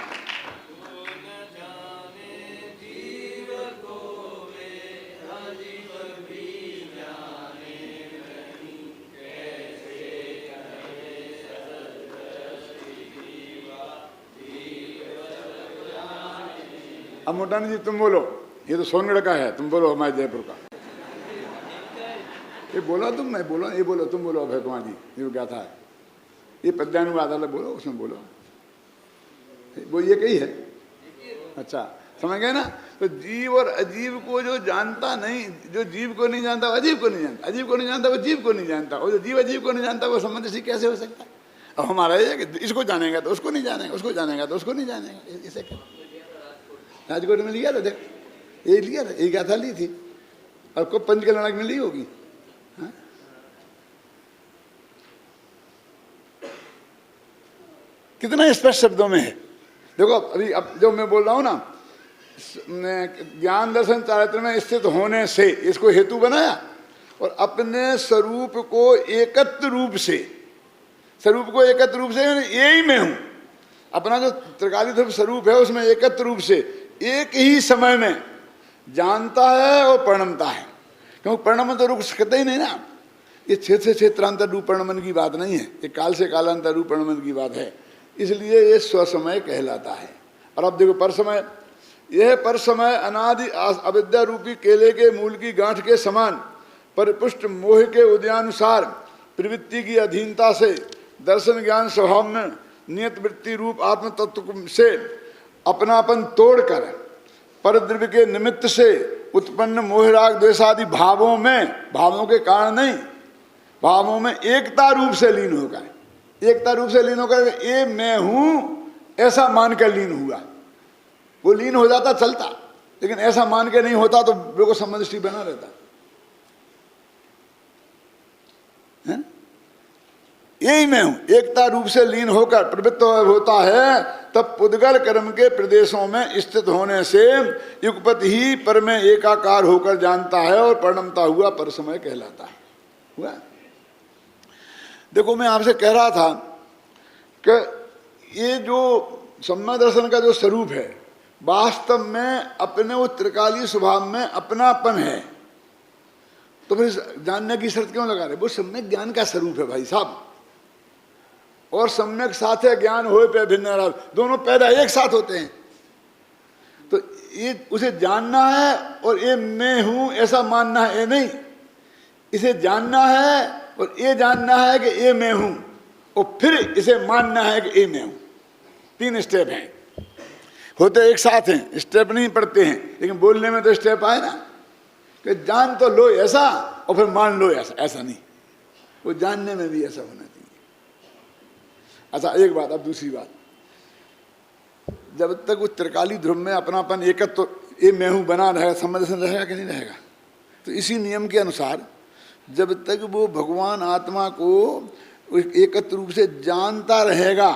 अब मोटानी जी तुम बोलो, ये तो सोनगढ़ का है, तुम बोलो हमारे जयपुर का। ये बोला तुम, मैं बोला, ये बोलो तुम बोलो अभय कुमार जी, ये क्या था? ये पद्यानुवाद वाला बोलो, उसमें बोलो। वो ये कही है। अच्छा समझ गए ना। तो जीव और अजीव को जो जानता नहीं, जो जीव को नहीं जानता वो अजीव को नहीं जानता, अजीव को नहीं जानता वो जीव को नहीं जानता, और जो जीव अजीव को नहीं जानता वो सम्यक दृष्टि कैसे हो सकता है? अब हमारा ये कि इसको जानेगा तो उसको नहीं जानेगा, उसको जानेगा तो उसको नहीं जानेगा। इसे क्या राजकोट में लिया था, देख ये लिया था, ये गाथा ली थी, और को पंचकल्याणक में ली होगी। हाँ? कितना स्पष्ट शब्दों में है। देखो अभी अब जो मैं बोल रहा हूं ना, ज्ञान दर्शन चारित्र में स्थित होने से इसको हेतु बनाया, और अपने स्वरूप को एकत्र रूप से, स्वरूप को एकत्र रूप से यही मैं हूं, अपना जो त्रिकाली स्वरूप है उसमें एकत्र रूप से एक ही समय में जानता है और परिणमता है। क्योंकि परिणमन तो रुक सकता ही नहीं ना। ये क्षेत्र से क्षेत्रांतर रूप परिणमन की बात नहीं है, ये काल से कालांतर रूप परिणमन की बात है। इसलिए ये स्वसमय कहलाता है। और अब देखो पर समय, यह पर समय अनादि अविद्या रूपी केले के मूल की गांठ के समान परिपुष्ट मोह के उदयानुसार प्रवृत्ति की अधीनता से दर्शन ज्ञान स्वभाव में नियत वृत्ति रूप आत्म तत्व से अपनापन तोड़कर परद्रव्य के निमित्त से उत्पन्न मोहराग द्वेषादि भावों में, भावों के कारण नहीं, भावों में एकता रूप से लीन होकर, एकता रूप से लीन होकर ये मैं हूं ऐसा मान कर लीन हुआ। वो लीन हो जाता चलता, लेकिन ऐसा मान के नहीं होता तो बिल्कुल सम्यक दृष्टि बना रहता है। यही मैं हूं, एकता रूप से लीन होकर प्रवृत्त होता है, तब पुद्गल कर्म के प्रदेशों में स्थित होने से युगपत ही पर में एकाकार होकर जानता है और परिणमता हुआ पर समय कहलाता है। हुआ? देखो मैं आपसे कह रहा था कि ये जो सम्यक दर्शन का जो स्वरूप है वास्तव में अपने वो त्रिकालीय स्वभाव में अपनापन है, तो फिर जानने की शर्त क्यों लगा रहे? वो सम्यक ज्ञान का स्वरूप है भाई साहब, और सम्यक साथ है ज्ञान हो पे भिन्न, दोनों पैदा एक साथ होते हैं। तो ये उसे जानना है और ये मैं हूं ऐसा मानना है, ये नहीं, इसे जानना है और ये जानना है कि ये मैं हूं, और फिर इसे मानना है कि ये मैं हूं। 3 स्टेप हैं, होते एक साथ हैं, स्टेप नहीं पढ़ते हैं, लेकिन बोलने में तो स्टेप आए ना कि जान तो लो ऐसा और फिर मान लो ऐसा। ऐसा नहीं, वो जानने में भी ऐसा होना चाहिए। अच्छा एक बात, अब दूसरी बात, जब तक वो त्रिकाली ध्रुव में अपनापन एकत्व तो ये मैं हूँ बना रहेगा, सम्मदर्शन रहेगा कि नहीं रहेगा। तो इसी नियम के अनुसार जब तक वो भगवान आत्मा को एकत्र रूप से जानता रहेगा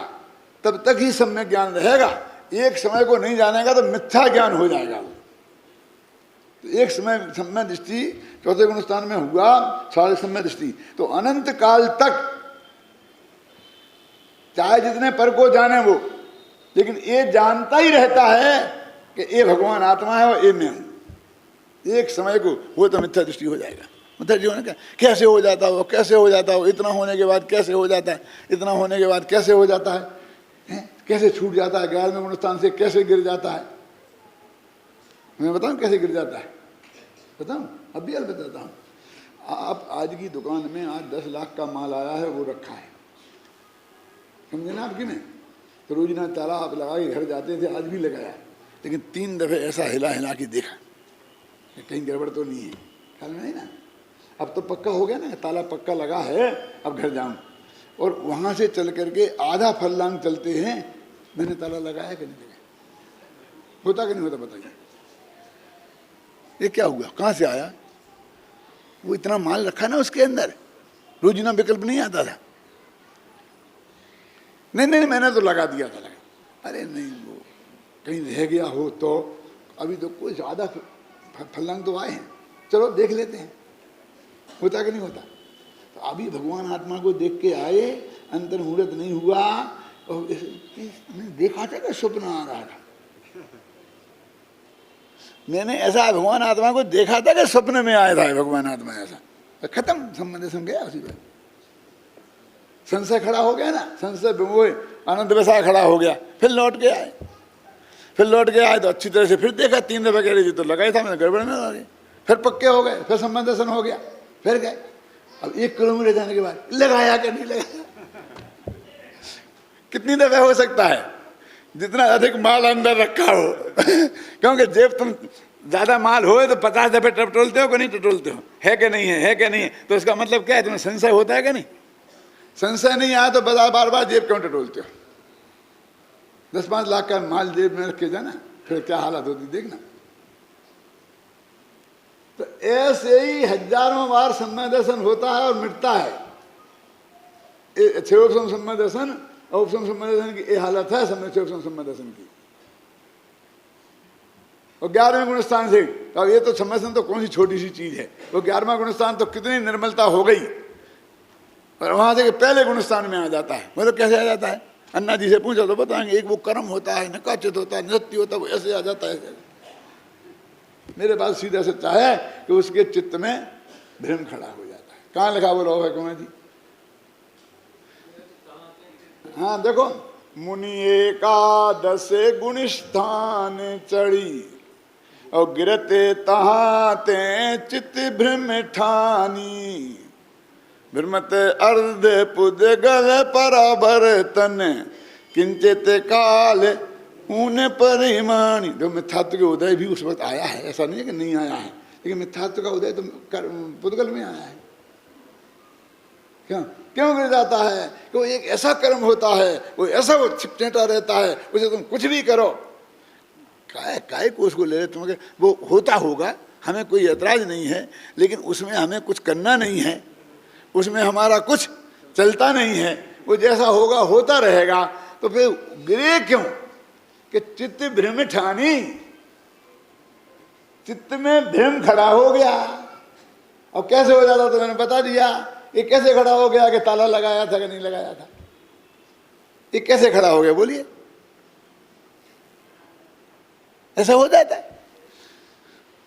तब तक ही सम्यक ज्ञान रहेगा। एक समय को नहीं जानेगा तो मिथ्या ज्ञान हो जाएगा। तो एक समय सम्यक दृष्टि चौथे गुण स्थान में हुआ, सारे सम्यक दृष्टि, तो अनंत काल तक चाहे जितने पर को जाने वो, लेकिन ये जानता ही रहता है कि ये भगवान आत्मा है और ये मैं हूं। एक समय को वो तो मिथ्या दृष्टि हो जाएगा। मिथ्या दृष्टि होने का कैसे हो जाता हो, कैसे हो जाता हो, इतना होने के बाद कैसे हो जाता है, इतना होने के बाद कैसे हो जाता है, कैसे छूट जाता है, 11वें गुण स्थान से कैसे गिर जाता है। मैं बताऊं कैसे गिर जाता है, बताऊं अब भी बताता हूं। आप आज की दुकान में आज 10 लाख का माल आया है, वो रखा है, समझे ना आपकी। में तो रोजना ताला आप लगा के घर जाते थे, आज भी लगाया, लेकिन 3 दफे ऐसा हिला हिला के देखा कि कहीं गड़बड़ तो नहीं है, ख्याल में नहीं ना। अब तो पक्का हो गया ना, ताला पक्का लगा है, अब घर जाऊं। और वहां से चल करके आधा फरलांग चलते हैं, मैंने ताला लगाया कि नहीं लगाया, होता कि नहीं होता बताइए। ये क्या हुआ, कहाँ से आया, वो इतना माल रखा ना उसके अंदर, रोजीना विकल्प नहीं आता था। नहीं मैंने तो लगा दिया था, लगा। अरे नहीं, वो कहीं रह गया हो तो, अभी तो कोई ज़्यादा फलांग तो आए हैं, चलो देख लेते हैं, होता कि नहीं होता। तो अभी भगवान आत्मा को देख के आए, अंतर मुहूर्त नहीं हुआ, और देखा था कि स्वप्न आ रहा था। मैंने ऐसा भगवान आत्मा को देखा था कि स्वप्न में आया था भगवान आत्मा, ऐसा खत्म, संबंध सम गया उसी पर। संशय खड़ा हो गया ना, संशय वो आनंद वैसा खड़ा हो गया। फिर लौट के आए, तो अच्छी तरह से फिर देखा, 3 दफे कह रही थी तो लगाई था मैंने, गड़बड़ में लगा, फिर पक्के हो गए, फिर संबंध दर्शन हो गया, फिर गए। अब 1 किलोमीटर जाने के बाद लगाया कि नहीं लगाया, कितनी दफे हो सकता है, जितना अधिक माल अंदर रखा हो क्योंकि जेब तुम ज्यादा माल हो तो 50 दफे टटोलते हो कि नहीं टटोलते हो, है कि नहीं है कि नहीं है। तो इसका मतलब क्या है, तुम्हें संशय होता है कि नहीं। संशय नहीं आया तो बार बार जेब क्यों टटोलते हो। 10-5 लाख का माल जेब में रख के जाना, फिर क्या हालत होती देखना। तो ऐसे ही हजारों बार सम्मय दर्शन होता है और मिटता है। 6 सम्मय दर्शन और उपसम सम्मय दर्शन की ये हालत है, सम्मय दर्शन की। और 11वें गुण स्थान से, अब ये तो सम्मय दर्शन तो कौन सी छोटी सी चीज है, वो 11वां गुण स्थान तो कितनी निर्मलता हो गई। और वहां से पहले गुण स्थान में आ जाता है। मतलब कैसे आ जाता है, अन्ना जी से पूछो तो बताएंगे। एक वो कर्म होता है, नकाचित होता है, नृत्य होता है, वो ऐसे आ जाता है। मेरे पास सीधा सच्चा है कि उसके चित्त में भ्रम खड़ा हो जाता है। कहाँ लिखा बोलो है कुमार जी। हाँ देखो, मुनि 11 गुण स्थान चढ़ी और गिरते तहाते चित्त भ्रम ठानी। भ्रमत अर्ध पुद्गल परावर्तन किंचित काल ऊन परिमाणी। जो मिथ्यात्व के उदय भी उस वक्त आया है, ऐसा नहीं है कि नहीं आया है, लेकिन मिथ्यात्व का उदय तो पुद्गल में आया है। क्यों गिर जाता है कि वो एक ऐसा कर्म होता है, वो ऐसा वो छिपटेटा रहता है, उसे तुम कुछ भी करो, काय को उसको ले लेते तुम, वो होता होगा, हमें कोई ऐतराज नहीं है, लेकिन उसमें हमें कुछ करना नहीं है, उसमें हमारा कुछ चलता नहीं है, वो जैसा होगा होता रहेगा। तो फिर गिरे क्यों कि चित्त भ्रम ठानी, चित्त में भ्रम खड़ा हो गया। अब कैसे हो जाता तो मैंने बता दिया। ये कैसे खड़ा हो गया कि ताला लगाया था कि नहीं लगाया था, ये कैसे खड़ा हो गया बोलिए। ऐसा हो जाता है।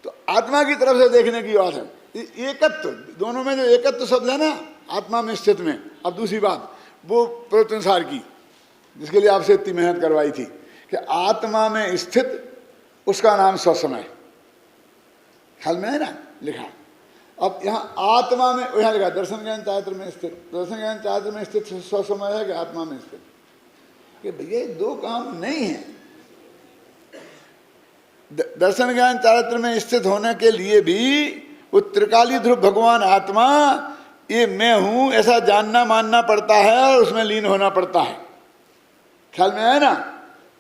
तो आत्मा की तरफ से देखने की बात है। एकत्व, दोनों में जो एकत्व शब्द है ना, आत्मा में स्थित में। अब दूसरी बात वो प्रवचनसार की, जिसके लिए आपसे इतनी मेहनत करवाई थी कि आत्मा में स्थित उसका नाम स्वसमय, ख्याल में है ना लिखा। अब यहाँ आत्मा में यहाँ लिखा दर्शन ज्ञान चारित्र में स्थित, दर्शन ज्ञान चारित्र में स्थित स्वसमय है कि आत्मा में स्थित, कि भैया 2 काम नहीं है। दर्शन ज्ञान चारित्र में स्थित होने के लिए भी वो त्रिकाली ध्रुव भगवान आत्मा ये मैं हूं ऐसा जानना मानना पड़ता है और उसमें लीन होना पड़ता है, ख्याल में है ना।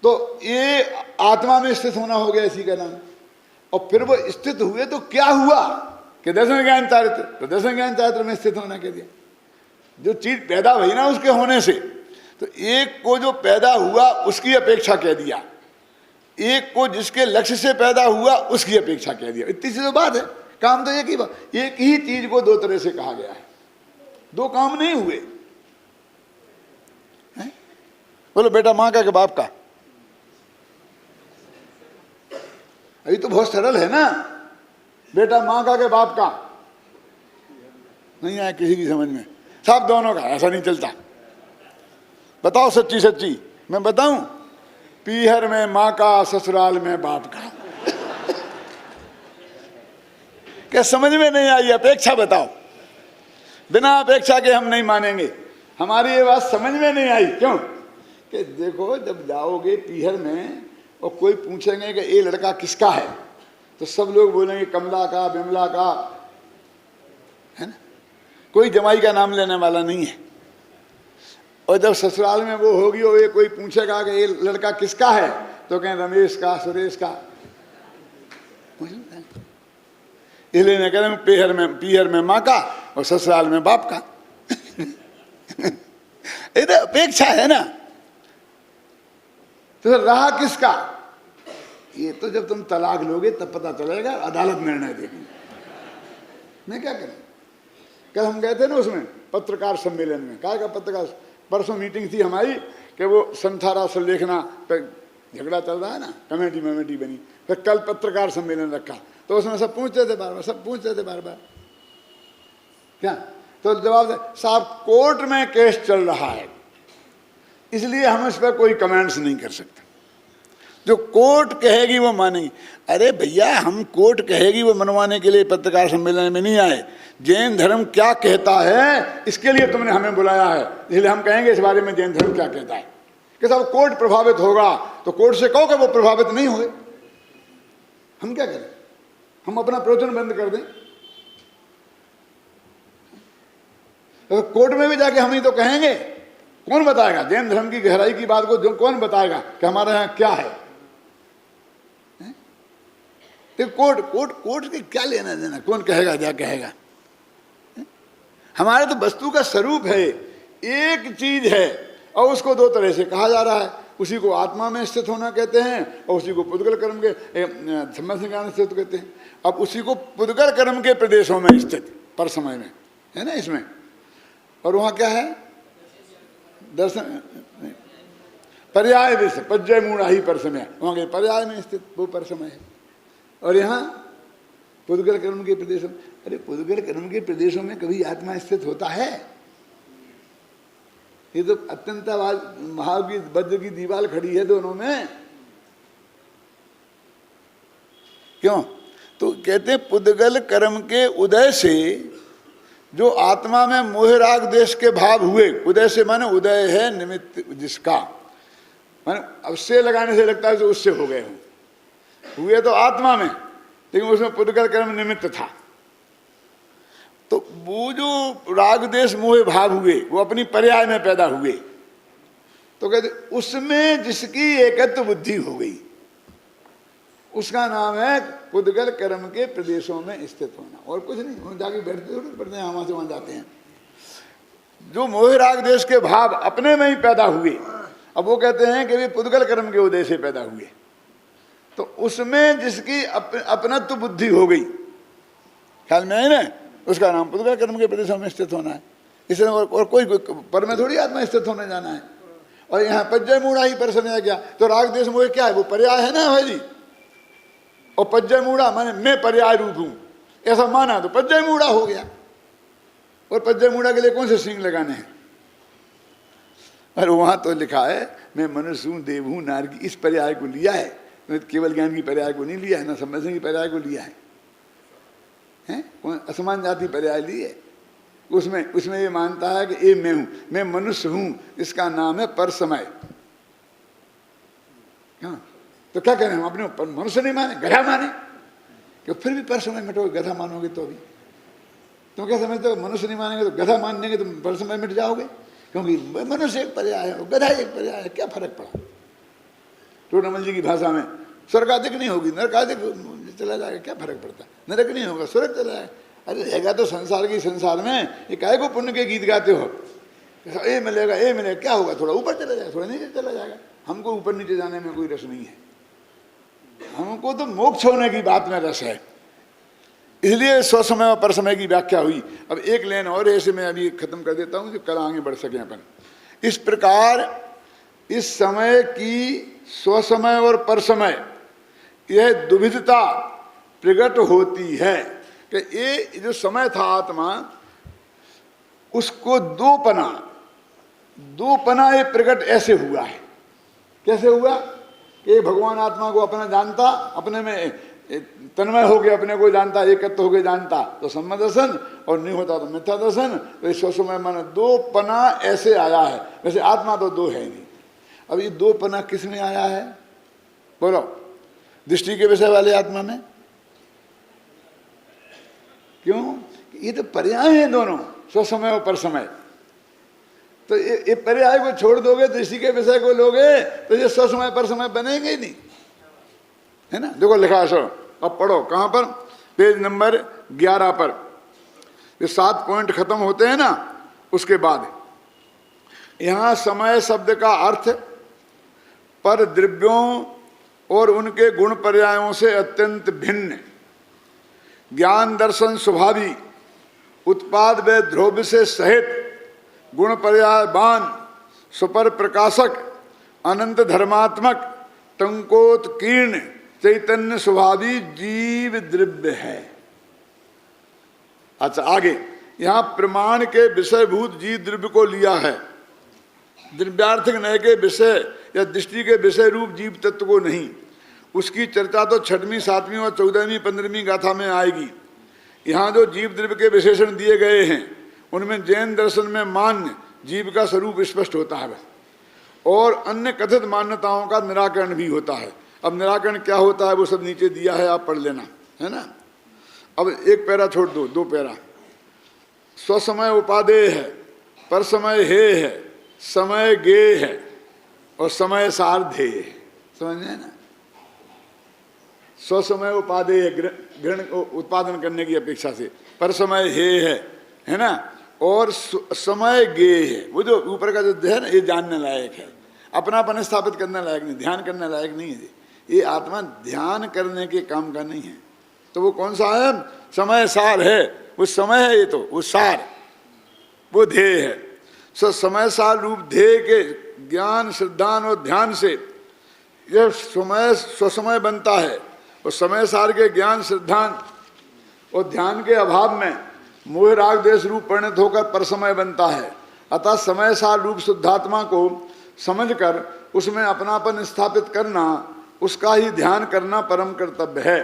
तो ये आत्मा में स्थित होना हो गया इसी का नाम। और फिर वो स्थित हुए तो क्या हुआ कि दर्शन ज्ञान चारित्र, तो दर्शन ज्ञान चारित्र में स्थित होना कह दिया। जो चीज पैदा हुई ना उसके होने से, तो एक को जो पैदा हुआ उसकी अपेक्षा कह दिया, एक को जिसके लक्ष्य से पैदा हुआ उसकी अपेक्षा कह दिया। इतनी सी तो बात है, काम तो एक ही बात, एक ही चीज को दो तरह से कहा गया है, दो काम नहीं हुए। बोलो बेटा माँ का कि बाप का? अभी तो बहुत सरल है ना, बेटा माँ का के बाप का? नहीं आया किसी की समझ में? सब दोनों का, ऐसा नहीं चलता। बताओ सच्ची सच्ची, मैं बताऊं? पीहर में माँ का, ससुराल में बाप का। क्या समझ में नहीं आई? अपेक्षा बताओ, बिना अपेक्षा के हम नहीं मानेंगे। हमारी ये बात समझ में नहीं आई, क्यों? कि देखो जब जाओगे पीहर में और कोई पूछेंगे कि ये लड़का किसका है, तो सब लोग बोलेंगे कमला का, बिमला का, है ना? कोई जमाई का नाम लेने वाला नहीं है। और जब ससुराल में वो होगी और ये कोई पूछेगा कि ये लड़का किसका है, तो कहें रमेश का, सुरेश का। इसलिए मैं कह रहा हूं पीहर में माँ का और ससुराल में बाप का। ये तो अपेक्षा है ना। तो रहा किसका? ये तो जब तुम तलाक लोगे तब पता चलेगा, अदालत निर्णय देगी। मैं क्या करूं? कल हम गए थे ना उसमें पत्रकार सम्मेलन में, क्या का पत्रकार, परसों मीटिंग थी हमारी कि वो संथारा से लेखना पे झगड़ा चल रहा है ना, कमेटी बनी, फिर कल पत्रकार सम्मेलन रखा, तो उसमें सब पूछते थे बार बार क्या, तो जवाब दे साहब कोर्ट में केस चल रहा है इसलिए हम इस पर कोई कमेंट्स नहीं कर सकते, जो कोर्ट कहेगी वो मानेंगे। अरे भैया हम कोर्ट कहेगी वो मनवाने के लिए पत्रकार सम्मेलन में नहीं आए, जैन धर्म क्या कहता है इसके लिए तुमने हमें बुलाया है, इसलिए हम कहेंगे इस बारे में जैन धर्म क्या कहता है। कि साहब कोर्ट प्रभावित होगा तो कोर्ट से कहो कि वो प्रभावित नहीं हुए, हम क्या करें? हम अपना प्रवचन बंद कर दें? तो कोर्ट में भी जाके हम ही तो कहेंगे, कौन बताएगा जैन धर्म की गहराई की बात को? जो कौन बताएगा कि हमारे यहाँ क्या है? तो कोर्ट के क्या लेना देना, कौन कहेगा क्या कहेगा? हमारे तो वस्तु का स्वरूप है, एक चीज है और उसको दो तरह से कहा जा रहा है। उसी को आत्मा में स्थित होना कहते हैं और उसी को पुद्गल कर्म के सम्यक स्थित कहते हैं। अब उसी को पुद्गल कर्म के प्रदेशों में स्थित पर समय में है ना इसमें, और वहाँ क्या है? दर्शन पर्याय देश पज्जय मूढ़ा ही पर समय, वहाँ के पर्याय में स्थित वो पर समय है। और यहाँ पुद्गल कर्म के प्रदेशों, अरे पुद्गल कर्म के प्रदेशों में कभी आत्मा स्थित होता है? ये तो अत्यंत महाव की वज्र की दीवार खड़ी है दोनों में। क्यों? तो कहते हैं पुद्गल कर्म के उदय से जो आत्मा में मोह राग देश के भाव हुए, उदय से माने उदय है निमित्त जिसका, माने अवश्य लगाने से लगता है तो उससे हो गए हुए तो आत्मा में, लेकिन उसमें पुद्गल कर्म निमित्त था। तो वो जो राग देश मोह भाव हुए वो अपनी पर्याय में पैदा हुए, तो कहते उसमें जिसकी एकत्व बुद्धि हो गई उसका नाम है पुद्गल कर्म के प्रदेशों में स्थित होना, और कुछ नहीं। वहाँ जाके बैठते थोड़ी पढ़ते हैं, वहां से वहां जाते हैं। जो मोह राग देश के भाव अपने में ही पैदा हुए, अब वो कहते हैं कि वे पुद्गल कर्म के उदय से पैदा हुए, तो उसमें जिसकी अपनत्व बुद्धि हो गई, ख्याल में है ना, उसका नाम पुद्गल कर्म के प्रदेशों में स्थित होना है। इसलिए और कोई पर में थोड़ी आत्मा स्थित होने जाना है। और यहाँ पज्जय मूढ़ा ही पर समय गया, तो राग देश मोह क्या है? वो पर्याय है ना भाई जी। और पज्जय मूढ़ा माने मैं पर्याय रूप हूं, ऐसा माना तो पज्जय मूढ़ा हो गया। और पज्जय मूढ़ा के लिए कौन से सिंह लगाने हैं? और वहां तो लिखा है मैं मनुष्य हूं, देव हूं, नारकी, इस पर्याय को लिया है, केवल ज्ञान की पर्याय को नहीं लिया है, ना समझने की पर्याय को लिया है, कौन असमान जाति पर्याय ली है। उसमें ये मानता है कि ये मैं हूं, मैं मनुष्य हूं, इसका नाम है पर समय। तो क्या करें हम? अपने मनुष्य नहीं माने, गधा माने, कि फिर भी पर समय मिटोगे, गधा मानोगे तो भी। तुम क्या समझते हो? मनुष्य नहीं मानेंगे तो गधा मान लेंगे तो पर समय मिट जाओगे, क्योंकि मनुष्य एक पर्याय है, गधा एक पर्याय है, क्या फर्क पड़ा? टोनामल जी की भाषा में, स्वर्गाधिक नहीं होगी, नरकाधिक चला जाएगा, क्या फर्क पड़ता है, नरक नहीं होगा, स्वर्ग चला जाएगा। अरे रहेगा तो संसार की संसार में, ये काहे को पुण्य के गीत गाते हो, ए मिलेगा ए मिलेगा, क्या होगा, थोड़ा ऊपर चला जाएगा, थोड़ा नीचे चला जाएगा। हमको ऊपर नीचे जाने में कोई रस नहीं है, हमको तो मोक्ष होने की बात में रस है। इसलिए स्वसमय और परसमय की व्याख्या हुई। अब एक लाइन और ऐसे मैं अभी खत्म कर देता हूँ, जो कल आगे बढ़ सके अपन। इस प्रकार इस समय की स्वसमय और परसमय यह दुविधता प्रकट होती है कि ये जो समय था आत्मा, उसको दो पना ये प्रकट ऐसे हुआ है। कैसे हुआ कि भगवान आत्मा को अपना जानता, अपने में तन्मय हो गया, अपने को जानता, एकत्व हो गया जानता तो सम्यक दर्शन, और नहीं होता तो मिथ्या दर्शन। तो इस स्वसमय मन दो पना ऐसे आया है। वैसे आत्मा तो दो है नहीं। अब ये दो पना किस में आया है बोलो? दृष्टि के विषय वाले आत्मा में। क्यों? ये तो पर्याय है दोनों, स्वसमय और परसमय। तो ये पर्याय को छोड़ दोगे, दृष्टि के विषय को लोगे, तो ये स्वसमय परसमय बनेंगे ही नहीं, है ना। देखो लिखा है सो, अब पढ़ो कहां पर, पेज नंबर 11 पर। ये 7 पॉइंट खत्म होते हैं ना, उसके बाद यहां समय शब्द का अर्थ पर द्रव्यों और उनके गुण पर्यायों से अत्यंत भिन्न, ज्ञान दर्शन स्वभावी, उत्पाद व ध्रुव से सहित, गुण पर्यायवान, सुपर प्रकाशक, अनंत धर्मात्मक, टंकोत्कीर्ण, चैतन्य स्वभावी जीव द्रव्य है। अच्छा आगे, यहां प्रमाण के विषयभूत जीव द्रव्य को लिया है, द्रव्यार्थिक नय के विषय या दृष्टि के विषय रूप जीव तत्व को नहीं। उसकी चर्चा तो 6वीं, 7वीं और 14वीं, 15वीं गाथा में आएगी। यहाँ जो जीव द्रव्य के विशेषण दिए गए हैं, उनमें जैन दर्शन में मान्य जीव का स्वरूप स्पष्ट होता है, और अन्य कथित मान्यताओं का निराकरण भी होता है। अब निराकरण क्या होता है वो सब नीचे दिया है, आप पढ़ लेना, है ना। अब एक पैरा छोड़ दो, 2 पैरा। स्वसमय उपादेय है, परसमय हे है, समय गे है, और समय सार्धेय है। समझ ना, स्वसमय उपादेय ग्रहण उत्पादन करने की अपेक्षा से, परसमय हे है ना, और समय गे है। वो जो ऊपर का जो है ना, ये जानने लायक है, अपनापन स्थापित करने लायक नहीं, ध्यान करने लायक नहीं है। ये आत्मा ध्यान करने के काम का नहीं है। तो वो कौन सा है? समय सार है, वो समय है, ये तो वो सार, वो ध्येय है। सो समय सार रूप ध्येय के ज्ञान, श्रद्धान और ध्यान से यह समय स्वसमय बनता है, और समय सार के ज्ञान, श्रद्धान और ध्यान के अभाव में मोह राग देश रूप परिणत होकर परसमय बनता है। अतः समय सार रूप शुद्धात्मा को समझकर उसमें अपनापन स्थापित करना, उसका ही ध्यान करना परम कर्तव्य है।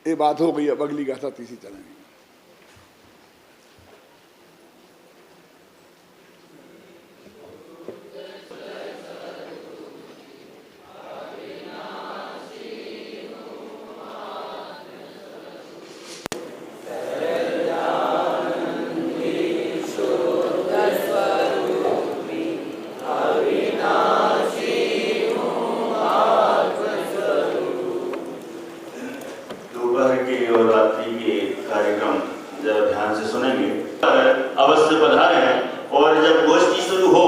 ये बात हो गई। अब अगली गाथा तीसरी चलेंगे। अवश्य पधारें, और जब गोष्ठी शुरू हो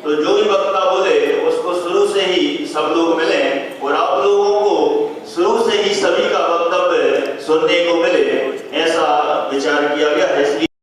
तो जो भी वक्ता बोले उसको शुरू से ही सब लोग मिलें, और आप लोगों को शुरू से ही सभी का वक्तव्य सुनने को मिले, ऐसा विचार किया गया है। इसलिए